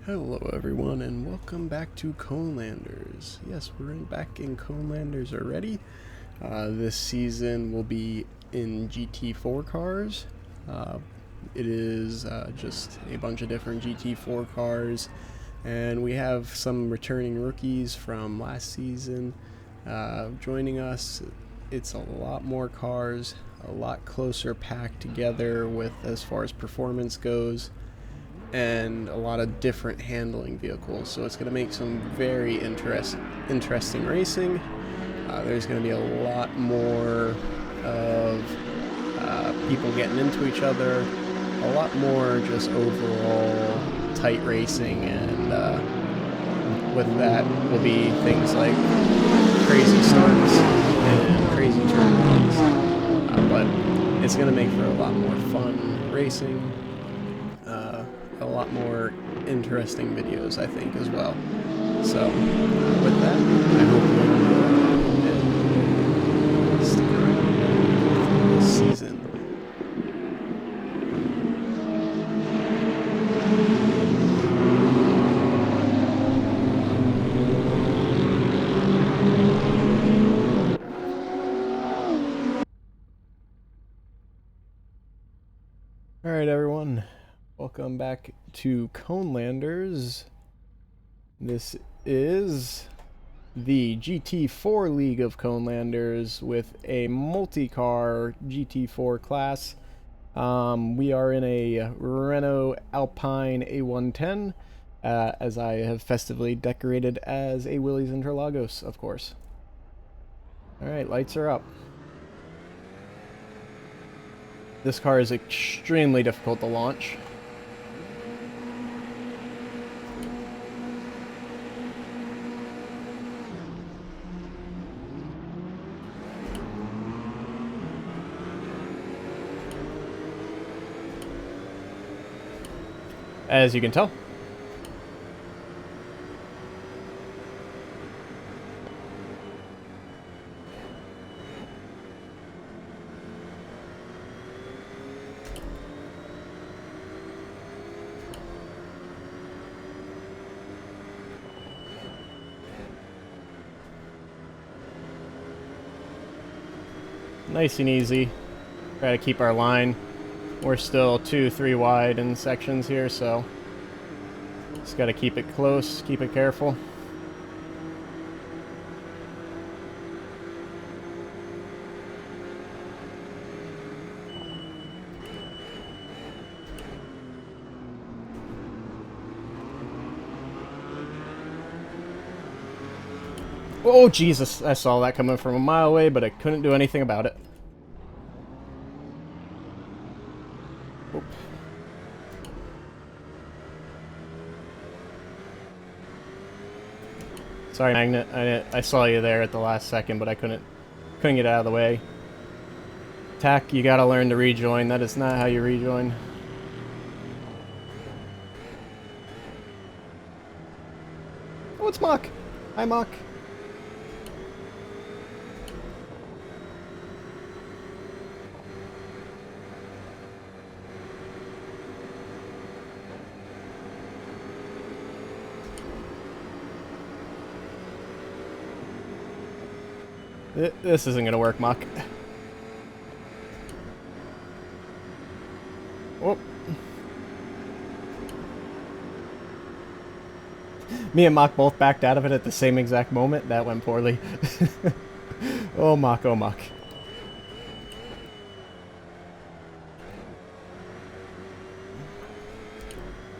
Hello everyone and welcome back to Conelanders. Yes, we're back in Conelanders already. This season will be in GT4 cars. It is just a bunch of different GT4 cars, and we have some returning rookies from last season joining us. It's a lot more cars, a lot closer packed together with as far as performance goes, and a lot of different handling vehicles, so it's going to make some very interesting racing. There's going to be a lot more of people getting into each other, a lot more just overall tight racing, and with that will be things like crazy starts and crazy turns, but it's going to make for a lot more fun racing. A lot more interesting videos, I think, as well. So, with that, I hope you enjoy and stick around this season. Alright, everyone. Welcome back to Conelanders. This is the GT4 League of Conelanders with a multi-car GT4 class. We are in a Renault Alpine A110, as I have festively decorated as a Willys Interlagos, of course. Alright, lights are up. This car is extremely difficult to launch. As you can tell. Nice and easy. Try to keep our line. We're still 2-3 wide in sections here, so just got to keep it close, keep it careful. Oh, Jesus. I saw that coming from a mile away, but I couldn't do anything about it. Oop. Sorry, Magnet. I saw you there at the last second, but I couldn't get out of the way. Tack, you gotta learn to rejoin. That is not how you rejoin. Oh, it's Mock. Hi, Mock. This isn't gonna work, Mock. Oh. Me and Mock both backed out of it at the same exact moment. That went poorly. Oh, Mock, oh, Mock.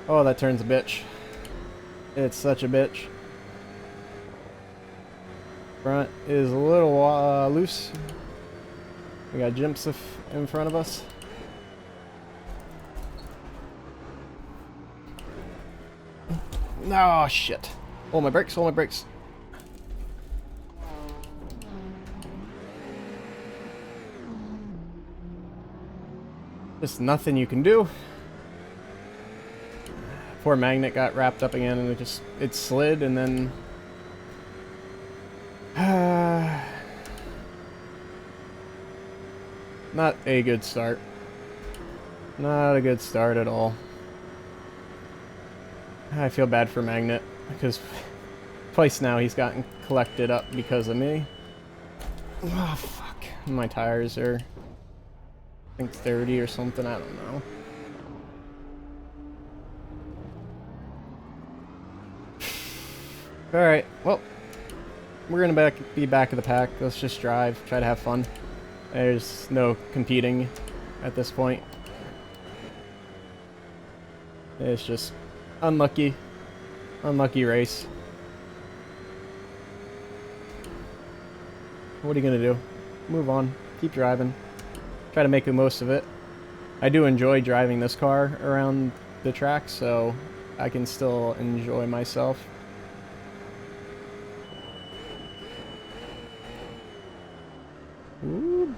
Oh, that turns a bitch. It's such a bitch. Front is a little loose. We got Jimsif in front of us. Oh, shit. Hold my brakes, hold my brakes. Just nothing you can do. Poor Magnet got wrapped up again, and it slid, and then not a good start. Not a good start at all. I feel bad for Magnet, because twice now he's gotten collected up because of me. Oh, fuck. My tires are, I think, 30 or something, I don't know. Alright, well, we're gonna be back of the pack. Let's just drive, try to have fun. There's no competing at this point. It's just unlucky. Unlucky race. What are you gonna do? Move on. Keep driving. Try to make the most of it. I do enjoy driving this car around the track, so I can still enjoy myself. Ooh.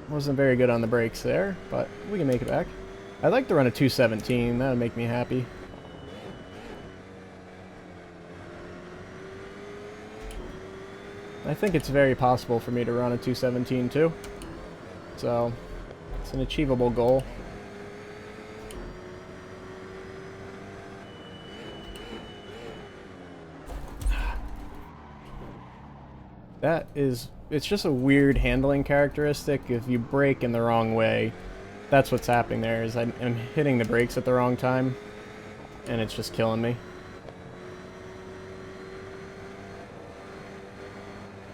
Wasn't very good on the brakes there, but we can make it back. I'd like to run a 217. That would make me happy. I think it's very possible for me to run a 217 too. So, it's an achievable goal. That is, it's just a weird handling characteristic. If you brake in the wrong way, that's what's happening there, is I'm hitting the brakes at the wrong time, and it's just killing me.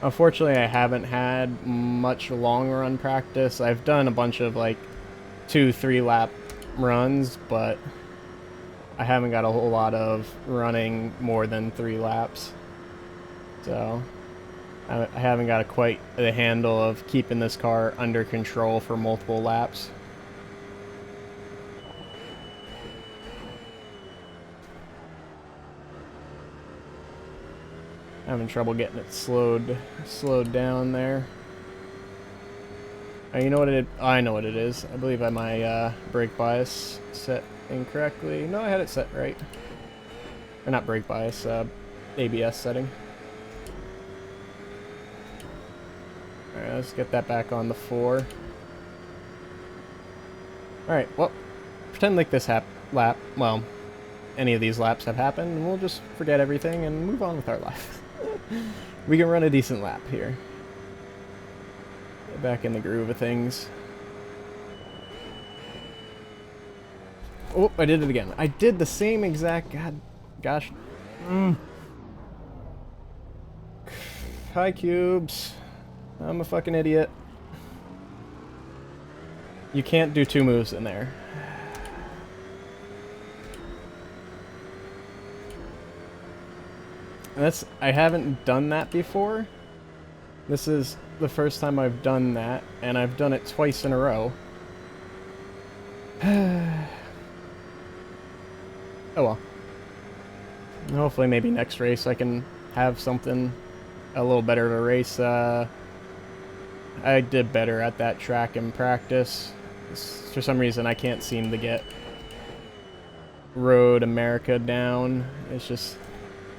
Unfortunately, I haven't had much long run practice. I've done a bunch of like 2-3 lap runs, but I haven't got a whole lot of running more than 3 laps. So I haven't got quite the handle of keeping this car under control for multiple laps. Having trouble getting it slowed down there. You know what I know what it is. I believe I had my brake bias set incorrectly. No, I had it set right. Or not brake bias, ABS setting. Alright, let's get that back on the 4. Alright, well, pretend like this lap, well, any of these laps have happened, and we'll just forget everything and move on with our life. We can run a decent lap here. Get back in the groove of things. Oh, I did it again. I did the same exact... Gosh. Hi, cubes. I'm a fucking idiot. You can't do 2 moves in there. I haven't done that before. This is the first time I've done that, and I've done it twice in a row. Oh well. Hopefully maybe next race I can have something a little better to race. I did better at that track in practice. For some reason I can't seem to get Road America down. It's just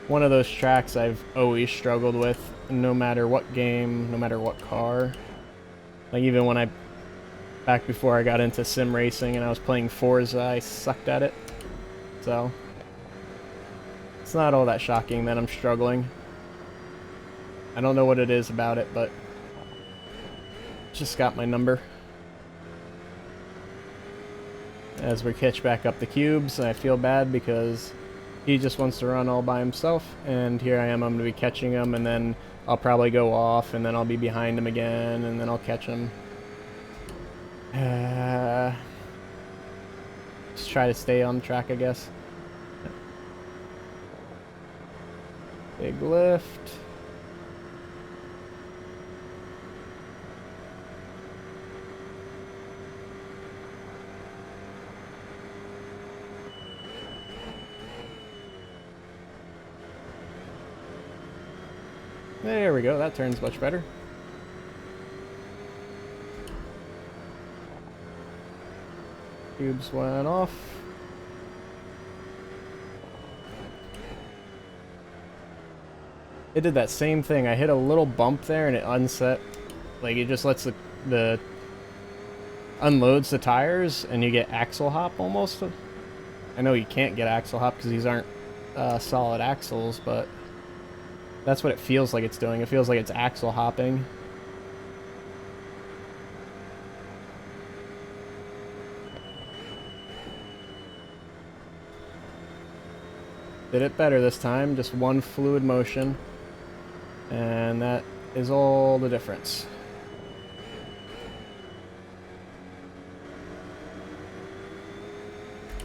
one of those tracks I've always struggled with, no matter what game, no matter what car. Like even when back before I got into sim racing and I was playing Forza, I sucked at it. So, it's not all that shocking that I'm struggling. I don't know what it is about it, but it's just got my number. As we catch back up the cubes, I feel bad because he just wants to run all by himself, and here I am, I'm going to be catching him, and then I'll probably go off, and then I'll be behind him again, and then I'll catch him. Just try to stay on track, I guess. Big lift. There we go, that turns much better. Cubes went off. It did that same thing. I hit a little bump there and it unset. Like it just lets the unloads the tires and you get axle hop almost. I know you can't get axle hop because these aren't solid axles, but that's what it feels like it's doing. It feels like it's axle hopping. Did it better this time, just one fluid motion, and that is all the difference.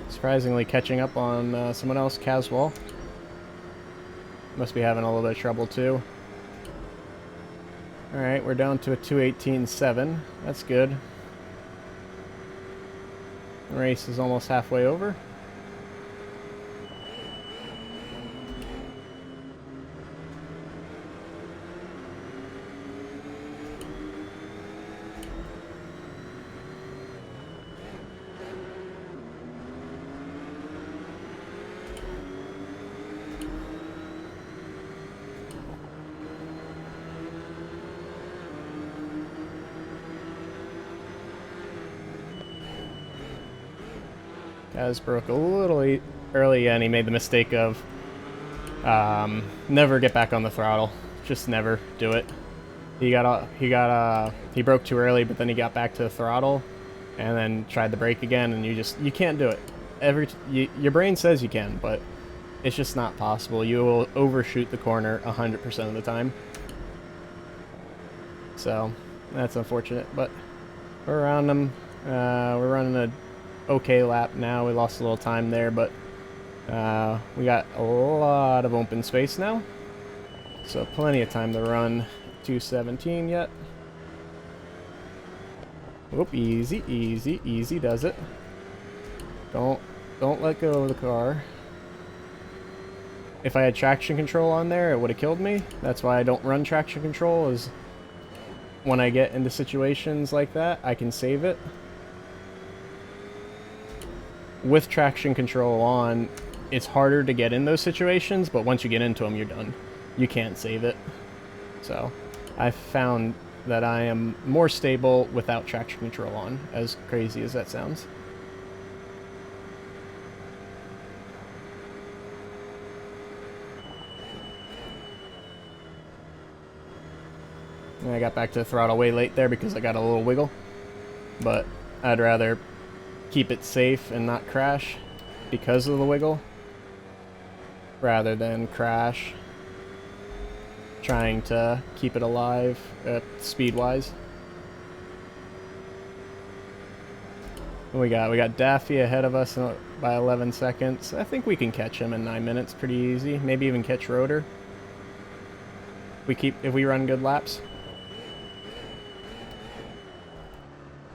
Surprisingly catching up on someone else, Caswell. Must be having a little bit of trouble too. Alright, we're down to a 2:18.7. That's good. The race is almost halfway over. Kaz broke a little early, and he made the mistake of never get back on the throttle. Just never do it. He broke too early, but then he got back to the throttle, and then tried the brake again, and you can't do it. Your brain says you can, but it's just not possible. You will overshoot the corner 100% of the time. So that's unfortunate, but we're around them. We're running a okay lap now. We lost a little time there, but we got a lot of open space now, so plenty of time to run 2:17 yet. Whoop, easy, easy, easy does it. Don't let go of the car. If I had traction control on there, it would have killed me. That's why I don't run traction control, is when I get into situations like that, I can save it. With traction control on, it's harder to get in those situations, but once you get into them, you're done. You can't save it. So I found that I am more stable without traction control on, as crazy as that sounds. And I got back to the throttle way late there because I got a little wiggle, but I'd rather keep it safe and not crash because of the wiggle rather than crash trying to keep it alive speed wise. We got Daffy ahead of us by 11 seconds. I think we can catch him in 9 minutes pretty easy, maybe even catch Rotor if we run good laps.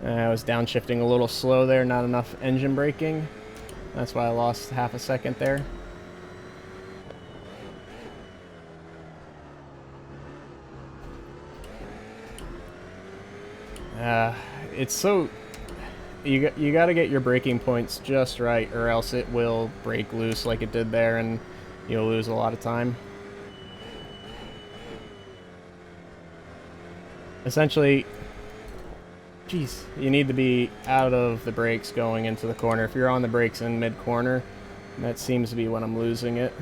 I was downshifting a little slow there, not enough engine braking. That's why I lost half a second there. It's so... You got to get your braking points just right, or else it will break loose like it did there, and you'll lose a lot of time. Essentially... Jeez, you need to be out of the brakes going into the corner. If you're on the brakes in mid-corner, that seems to be when I'm losing it.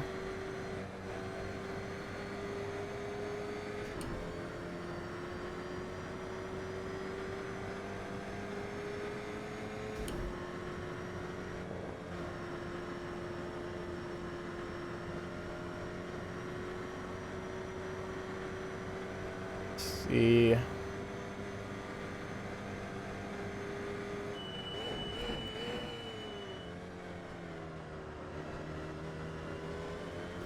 Let's see...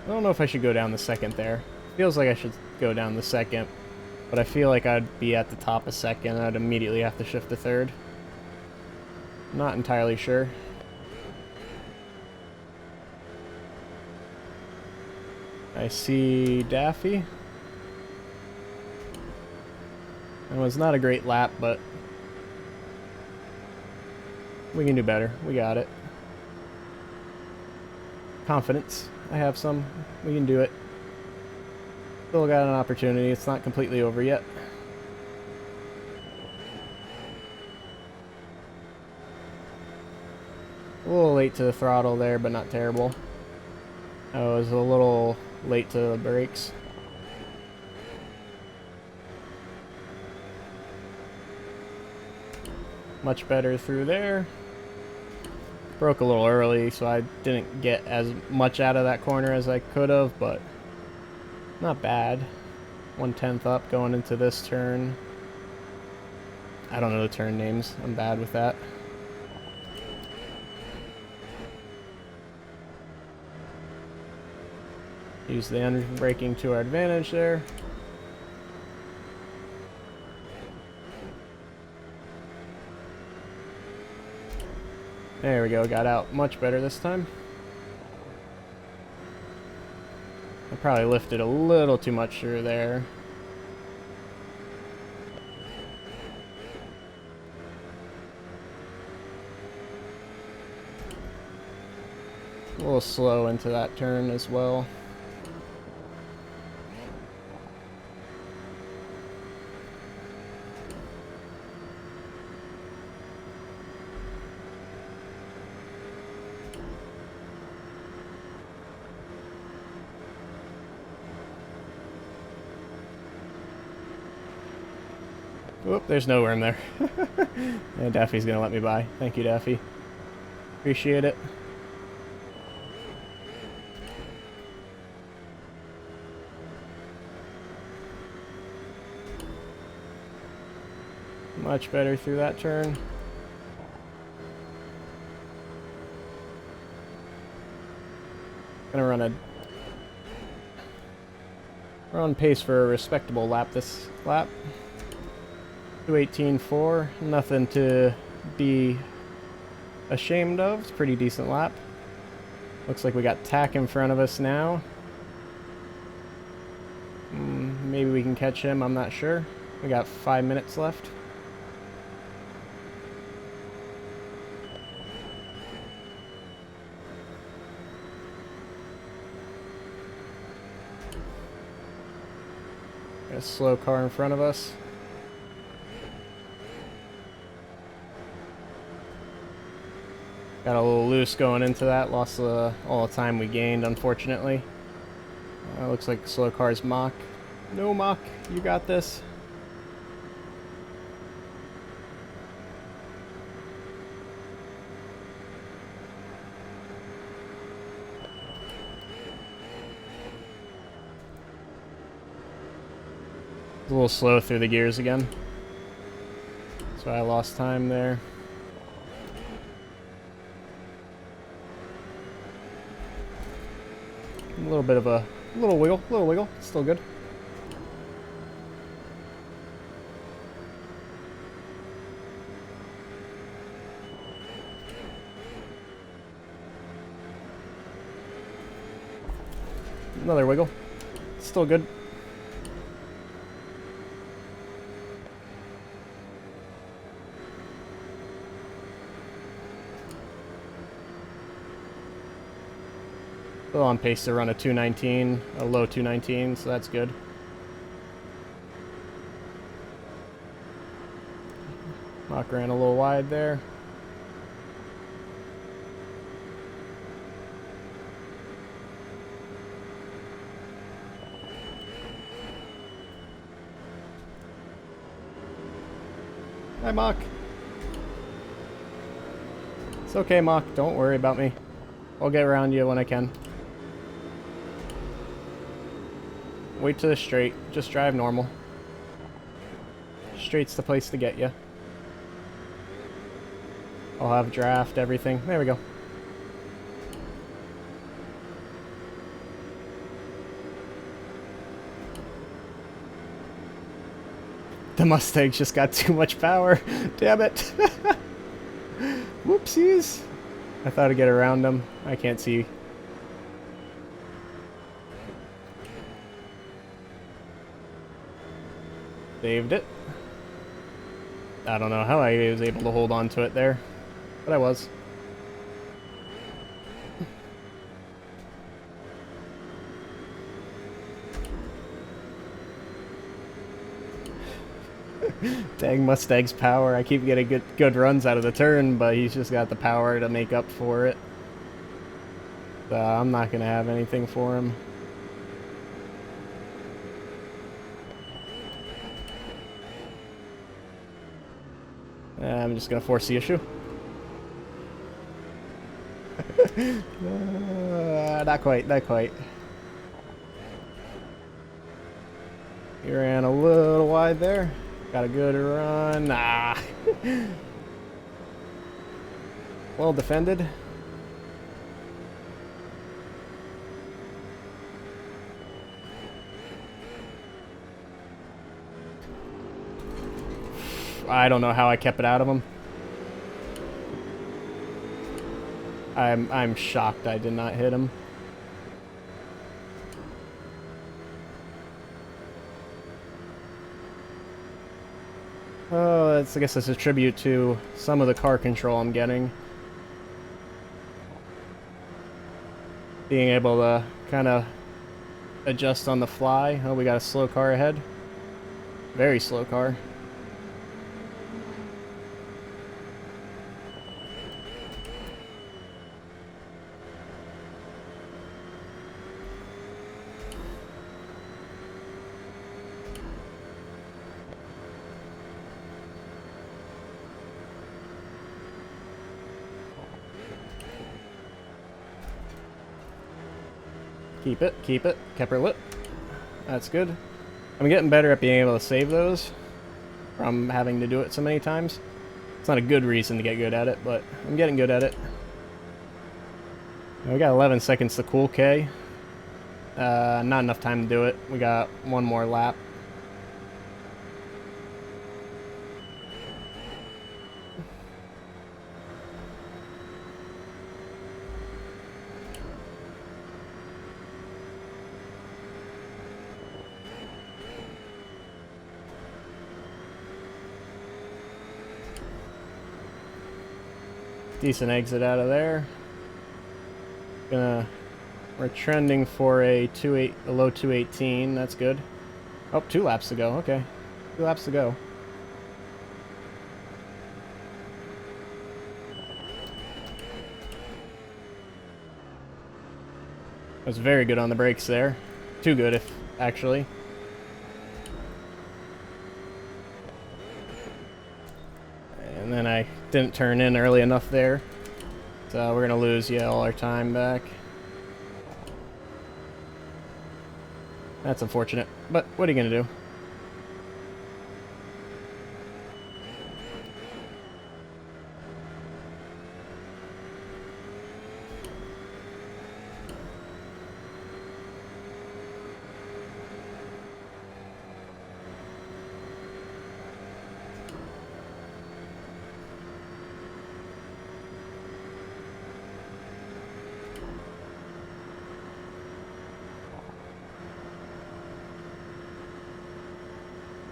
I don't know if I should go down the second there. Feels like I should go down the second, but I feel like I'd be at the top of second and I'd immediately have to shift to third. Not entirely sure. I see Daffy. It was not a great lap, but we can do better. We got it. Confidence. I have some. We can do it. Still got an opportunity. It's not completely over yet. A little late to the throttle there, but not terrible. I was a little late to the brakes. Much better through there. Broke a little early, so I didn't get as much out of that corner as I could have, but not bad. 1/10 up going into this turn. I don't know the turn names. I'm bad with that. Use the end braking to our advantage there. There we go, got out much better this time. I probably lifted a little too much through there. A little slow into that turn as well. Whoop, there's no room there. And Daffy's gonna let me by. Thank you, Daffy. Appreciate it. Much better through that turn. Gonna run we're on pace for a respectable lap this lap. 2:18.4, nothing to be ashamed of. It's a pretty decent lap. Looks like we got Tack in front of us now. Maybe we can catch him, I'm not sure. We got 5 minutes left. Got a slow car in front of us. Got a little loose going into that. Lost all the time we gained, unfortunately. Looks like slow car's Mach. No, Mach, you got this. A little slow through the gears again. So I lost time there. A little bit of a little wiggle, still good. Another wiggle, still good. Still on pace to run a 219, a low 219, so that's good. Mach ran a little wide there. Hi, Mach. It's okay, Mach. Don't worry about me. I'll get around you when I can. Wait to the straight. Just drive normal. Straight's the place to get you. I'll have draft, everything. There we go. The Mustang's just got too much power. Damn it. Whoopsies. I thought I'd get around them. I can't see. Saved it. I don't know how I was able to hold on to it there, but I was. Dang Mustang's power. I keep getting good runs out of the turn, but he's just got the power to make up for it. I'm not going to have anything for him. I'm just going to force the issue. Not quite, not quite. He ran a little wide there. Got a good run. Ah. Well defended. I don't know how I kept it out of him. I'm shocked I did not hit him. Oh, I guess that's a tribute to some of the car control I'm getting. Being able to kind of adjust on the fly. Oh, we got a slow car ahead. Very slow car. Keep it, keep it. Kept her lip. That's good. I'm getting better at being able to save those from having to do it so many times. It's not a good reason to get good at it, but I'm getting good at it. We got 11 seconds to cool K. Not enough time to do it. We got one more lap. Decent exit out of there. We're trending for a low 218. That's good. Oh, 2 laps to go. Okay, 2 laps to go. I was very good on the brakes there. Too good, if actually. And then I didn't turn in early enough there. So we're going to lose, yeah, all our time back. That's unfortunate, but what are you going to do?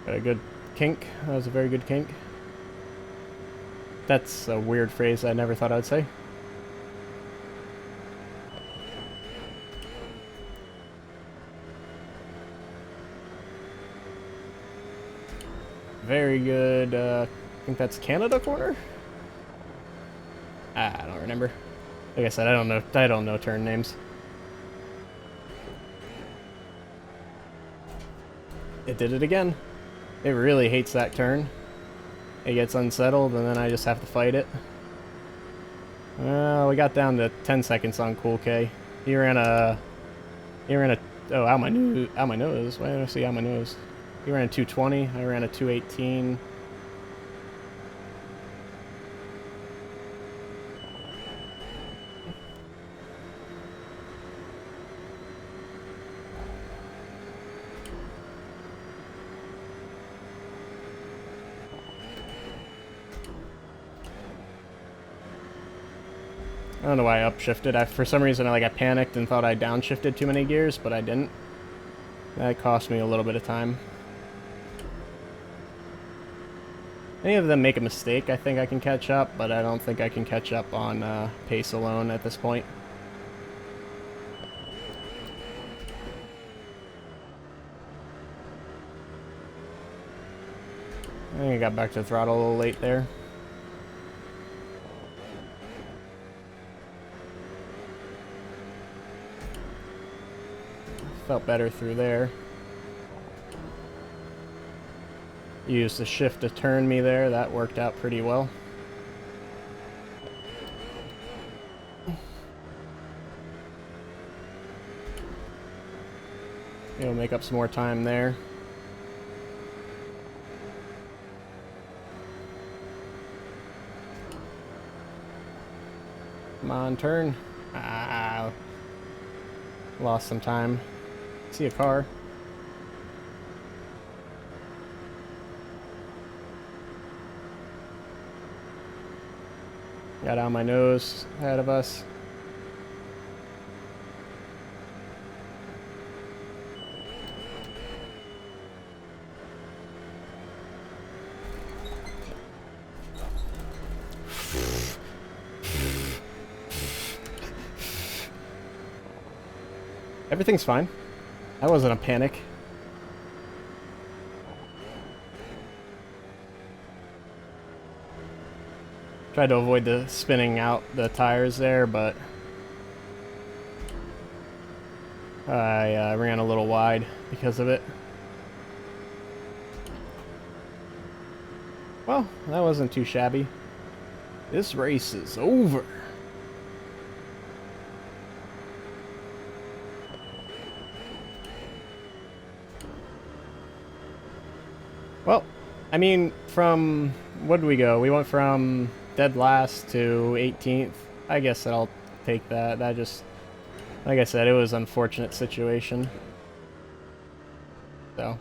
Got a good kink. That was a very good kink. That's a weird phrase I never thought I'd say. Very good. I think that's Canada corner? I don't remember. Like I said, I don't know turn names. It did it again. It really hates that turn. It gets unsettled, and then I just have to fight it. Well, we got down to 10 seconds on Cool K. He ran a... Oh, out my nose. Why did I see out my nose? He ran a 220. I ran a 218. I don't know why I upshifted. For some reason, I panicked and thought I downshifted too many gears, but I didn't. That cost me a little bit of time. Any of them make a mistake, I think I can catch up, but I don't think I can catch up on pace alone at this point. I think I got back to throttle a little late there. felt better through there. Used the shift to turn me there. That worked out pretty well. It'll make up some more time there. Come on, turn. Ah, lost some time. See a car. Got on my nose ahead of us. Everything's fine. That wasn't a panic. Tried to avoid the spinning out the tires there, but I ran a little wide because of it. Well, that wasn't too shabby. This race is over. Well, I mean, from... what did we go? We went from dead last to 18th. I guess I'll take that. That just... like I said, it was an unfortunate situation. So...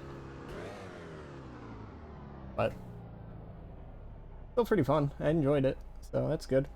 but... still pretty fun. I enjoyed it. So that's good.